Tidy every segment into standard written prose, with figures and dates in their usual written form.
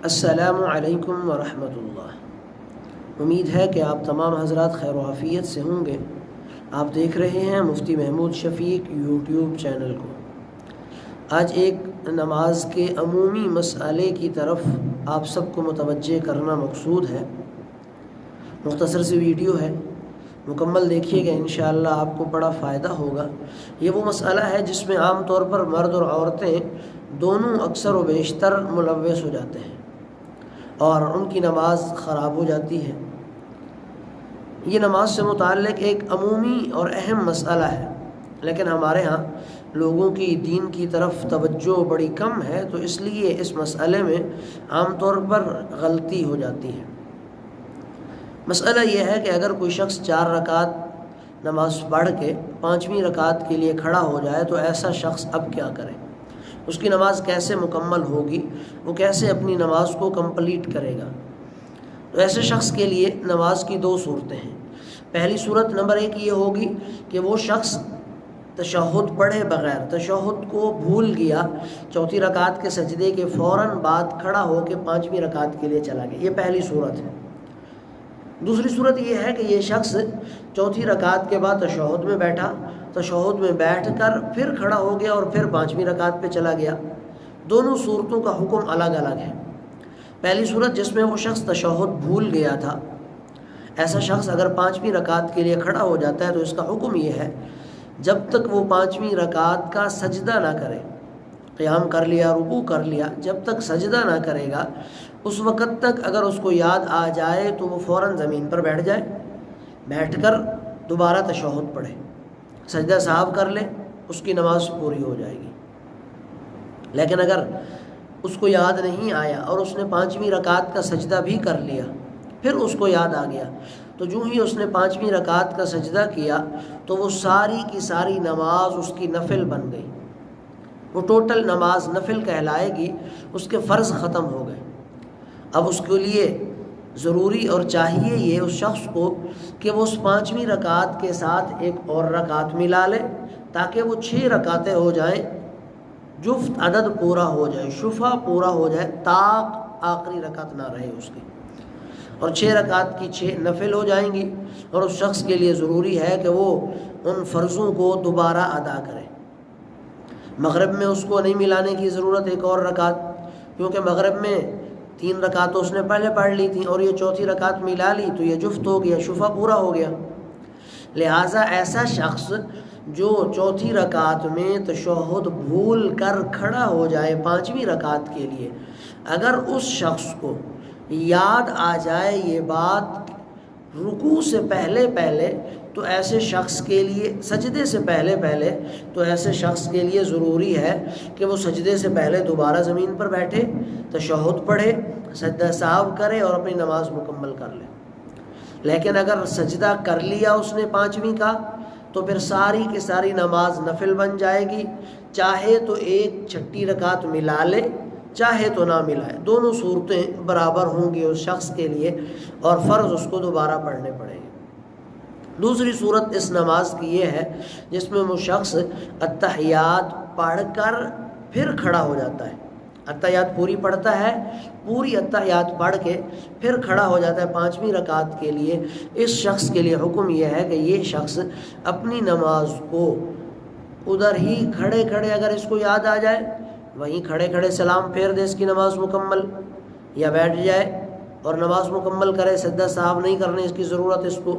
السلام علیکم ورحمۃ اللہ۔ امید ہے کہ آپ تمام حضرات خیر و عافیت سے ہوں گے۔ آپ دیکھ رہے ہیں مفتی محمود شفیق یوٹیوب چینل کو۔ آج ایک نماز کے عمومی مسئلے کی طرف آپ سب کو متوجہ کرنا مقصود ہے۔ مختصر سی ویڈیو ہے، مکمل دیکھیے گا، انشاءاللہ آپ کو بڑا فائدہ ہوگا۔ یہ وہ مسئلہ ہے جس میں عام طور پر مرد اور عورتیں دونوں اکثر و بیشتر ملوث ہو جاتے ہیں اور ان کی نماز خراب ہو جاتی ہے۔ یہ نماز سے متعلق ایک عمومی اور اہم مسئلہ ہے، لیکن ہمارے ہاں لوگوں کی دین کی طرف توجہ بڑی کم ہے، تو اس لیے اس مسئلے میں عام طور پر غلطی ہو جاتی ہے۔ مسئلہ یہ ہے کہ اگر کوئی شخص 4 رکعت نماز پڑھ کے 5ویں رکعت کے لیے کھڑا ہو جائے تو ایسا شخص اب کیا کرے؟ اس کی نماز کیسے مکمل ہوگی؟ وہ کیسے اپنی نماز کو کمپلیٹ کرے گا؟ تو ایسے شخص کے لیے نماز کی 2 صورتیں ہیں۔ پہلی صورت نمبر 1 یہ ہوگی کہ وہ شخص تشہد پڑھے بغیر، تشہد کو بھول گیا، 4تھی رکعت کے سجدے کے فوراً بعد کھڑا ہو کے 5ویں رکعت کے لیے چلا گیا۔ یہ پہلی صورت ہے۔ دوسری صورت یہ ہے کہ یہ شخص 4تھی رکعت کے بعد تشہد میں بیٹھا، تشہد میں بیٹھ کر پھر کھڑا ہو گیا اور پھر 5ویں رکعت پہ چلا گیا۔ دونوں صورتوں کا حکم الگ الگ ہے۔ پہلی صورت جس میں وہ شخص تشہد بھول گیا تھا، ایسا شخص اگر 5ویں رکعت کے لیے کھڑا ہو جاتا ہے تو اس کا حکم یہ ہے، جب تک وہ 5ویں رکعت کا سجدہ نہ کرے، قیام کر لیا، رکوع کر لیا، جب تک سجدہ نہ کرے گا اس وقت تک اگر اس کو یاد آ جائے تو وہ فوراً زمین پر بیٹھ جائے، بیٹھ کر دوبارہ تشہد پڑھے، سجدہ صاحب کر لے، اس کی نماز پوری ہو جائے گی۔ لیکن اگر اس کو یاد نہیں آیا اور اس نے 5ویں رکعت کا سجدہ بھی کر لیا، پھر اس کو یاد آ گیا، تو جو ہی اس نے 5ویں رکعت کا سجدہ کیا تو وہ ساری کی ساری نماز اس کی نفل بن گئی، وہ ٹوٹل نماز نفل کہلائے گی، اس کے فرض ختم ہو گئے۔ اب اس کے لیے ضروری اور چاہیے یہ اس شخص کو کہ وہ اس 5ویں رکعت کے ساتھ ایک اور رکعت ملا لے، تاکہ وہ 6 رکعتیں ہو جائیں، جفت عدد پورا ہو جائے، شفع پورا ہو جائے، تاک آخری رکعت نہ رہے اس کی، اور 6 رکعت کی 6 نفل ہو جائیں گی۔ اور اس شخص کے لیے ضروری ہے کہ وہ ان فرضوں کو دوبارہ ادا کرے۔ مغرب میں اس کو نہیں ملانے کی ضرورت ایک اور رکعت، کیونکہ مغرب میں 3 رکعت اس نے پہلے پڑھ لی تھیں اور یہ 4تھی رکعت ملا لی تو یہ جفت ہو گیا، شفع پورا ہو گیا۔ لہٰذا ایسا شخص جو 4تھی رکعت میں تشہد بھول کر کھڑا ہو جائے 5ویں رکعت کے لیے، اگر اس شخص کو یاد آ جائے یہ بات رکوع سے پہلے تو ایسے شخص کے لیے، سجدے سے پہلے تو ایسے شخص کے لیے ضروری ہے کہ وہ سجدے سے پہلے دوبارہ زمین پر بیٹھے، تشہد پڑھے، سجدہ صاحب کرے اور اپنی نماز مکمل کر لے۔ لیکن اگر سجدہ کر لیا اس نے 5ویں کا تو پھر ساری کی ساری نماز نفل بن جائے گی، چاہے تو ایک 6ٹھی رکعت ملا لے، چاہے تو نہ ملائے، دونوں صورتیں برابر ہوں گی اس شخص کے لیے اور فرض اس کو دوبارہ پڑھنے پڑیں گے۔ دوسری صورت اس نماز کی یہ ہے جس میں وہ شخص اتحیات پڑھ کر پھر کھڑا ہو جاتا ہے، اتحیات پوری پڑھتا ہے، پوری اتحیات پڑھ کے پھر کھڑا ہو جاتا ہے 5ویں رکعت کے لیے۔ اس شخص کے لیے حکم یہ ہے کہ یہ شخص اپنی نماز کو ادھر ہی کھڑے اگر اس کو یاد آ جائے وہیں کھڑے سلام پھیر دے، اس کی نماز مکمل، یا بیٹھ جائے اور نماز مکمل کرے، سجدہ صاحب نہیں کرنے اس کی ضرورت، اس کو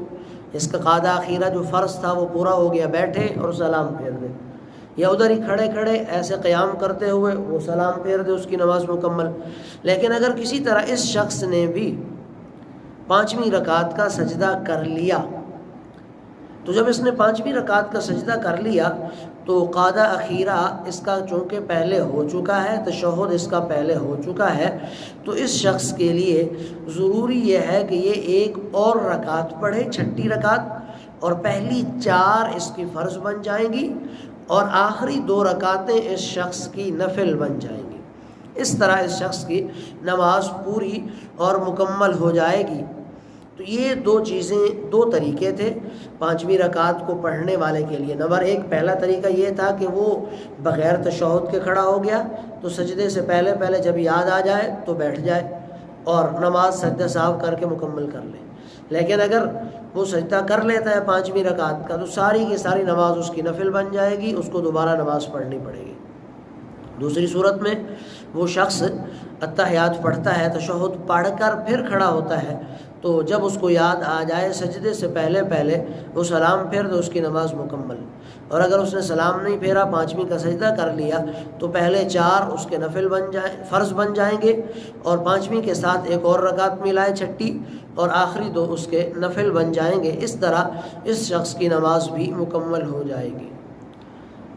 اس کا قاعدہ اخیرہ جو فرض تھا وہ پورا ہو گیا، بیٹھے اور سلام پھیر دے، یا ادھر ہی کھڑے ایسے قیام کرتے ہوئے وہ سلام پھیر دے، اس کی نماز مکمل۔ لیکن اگر کسی طرح اس شخص نے بھی 5ویں رکعت کا سجدہ کر لیا تو جب اس نے 5ویں رکعت کا سجدہ کر لیا تو قاعدہ اخیرہ اس کا چونکہ پہلے ہو چکا ہے، تشہد اس کا پہلے ہو چکا ہے، تو اس شخص کے لیے ضروری یہ ہے کہ یہ ایک اور رکعت پڑھے، 6ٹھی رکعت، اور پہلی 4 اس کی فرض بن جائیں گی اور آخری 2 رکعتیں اس شخص کی نفل بن جائیں گی۔ اس طرح اس شخص کی نماز پوری اور مکمل ہو جائے گی۔ تو یہ دو چیزیں، دو طریقے تھے پانچویں رکعت کو پڑھنے والے کے لیے۔ نمبر ایک، پہلا طریقہ یہ تھا کہ وہ بغیر تشہد کے کھڑا ہو گیا تو سجدے سے پہلے جب یاد آ جائے تو بیٹھ جائے اور نماز سجدہ سہو کر کے مکمل کر لے۔ لیکن اگر وہ سجدہ کر لیتا ہے پانچویں رکعت کا تو ساری کی ساری نماز اس کی نفل بن جائے گی، اس کو دوبارہ نماز پڑھنی پڑے گی۔ دوسری صورت میں وہ شخص اتحیات پڑھتا ہے، تشہد پڑھ کر پھر کھڑا ہوتا ہے، تو جب اس کو یاد آ جائے سجدے سے پہلے وہ سلام پھیر تو اس کی نماز مکمل۔ اور اگر اس نے سلام نہیں پھیرا، پانچویں کا سجدہ کر لیا تو پہلے 4 اس کے نفل فرض بن جائیں گے، اور پانچویں کے ساتھ ایک اور رکعت ملائے چھٹی، اور آخری 2 اس کے نفل بن جائیں گے۔ اس طرح اس شخص کی نماز بھی مکمل ہو جائے گی۔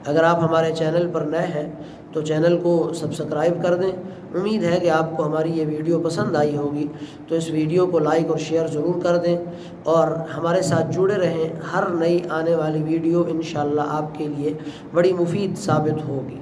اگر آپ ہمارے چینل پر نئے ہیں تو چینل کو سبسکرائب کر دیں۔ امید ہے کہ آپ کو ہماری یہ ویڈیو پسند آئی ہوگی، تو اس ویڈیو کو لائک اور شیئر ضرور کر دیں اور ہمارے ساتھ جڑے رہیں۔ ہر نئی آنے والی ویڈیو انشاءاللہ آپ کے لیے بڑی مفید ثابت ہوگی۔